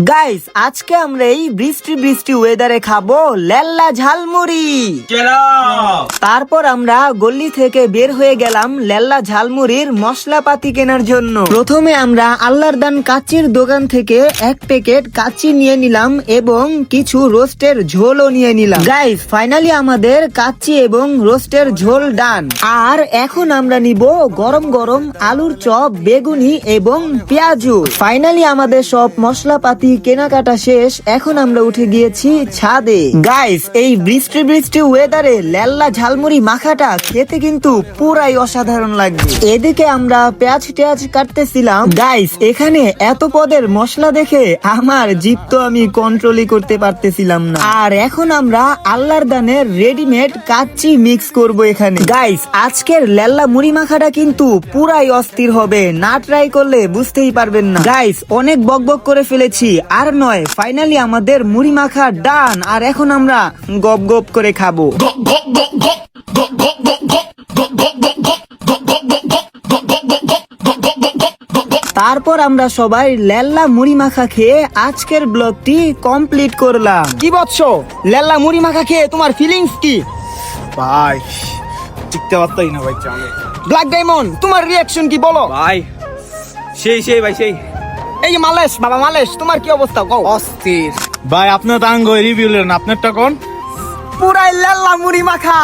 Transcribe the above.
Guys আজকে আমরা এই বৃষ্টি বৃষ্টি ওয়েদারে খাবো লেল্লা ঝালমুড়ি। তারপর আমরা গল্লি থেকে বের হয়ে গেলাম লেল্লা ঝালমুড়ির মশলাপাতি কেনার জন্য। প্রথমে আমরা আল্লাহর দান কাচ্চির দোকান থেকে এক প্যাকেট কাচ্চি নিয়ে নিলাম এবং কিছু রোস্টের ঝোলও নিয়ে নিলাম। গাইস ফাইনালি আমাদের কাচ্চি এবং রোস্টের ঝোল ডান। আর এখন আমরা নিব গরম গরম আলুর চপ, বেগুনি এবং পেঁয়াজু। ফাইনালি আমাদের সব মশলাপাতি কেনাকাটা শেষ। এখন আমরা উঠে গিয়েছি ছাদে। গাইস এই বৃষ্টি বৃষ্টি ওয়েদারে লেল্লা ঝালমুড়ি মাখাটা খেতে কিন্তু পুরাই অসাধারণ লাগবে। এদিকে আমরা পেঁয়াজ টেয়াজ কাটতেছিলাম। গাইস এখানে এত পদের মশলা দেখে আমার জিভ তো আমি কন্ট্রোলই করতে পারতেছিলাম না। আর এখন আমরা আল্লাহর দানের রেডিমেড কাচ্চি মিক্স করব এখানে। গাইস আজকের লেল্লা মুড়ি মাখাটা কিন্তু পুরাই অস্থির হবে, না ট্রাই করলে বুঝতেই পারবেন না। গাইস অনেক বকবক করে ফেলেছি, আর নয়, ফাইনালি আমাদের মুড়ি মাখা ডান। আর এখন আমরা গপ গপ করে খাবো। তারপর আমরা সবাই লেল্লা মুড়ি মাখা খেয়ে আজকের ব্লগটি কমপ্লিট করলাম। কি বলছো লেল্লা মুড়ি মাখা খেয়ে তোমার ফিলিংস কি? ভাই টিকতে পারতাই না ভাই চালে। ব্ল্যাক ডায়মন্ড তোমার রিয়াকশন কি বলো? ভাই সেই ভাই সেই। এই যে মালেশ, বাবা মালেশ, তোমার কি অবস্থা কও? অস্থির ভাই, আপনার তো আঙ্গ রিভিউ লেন, আপনারটা কোন? পুরাই লেল্লা মুড়ি মাখা।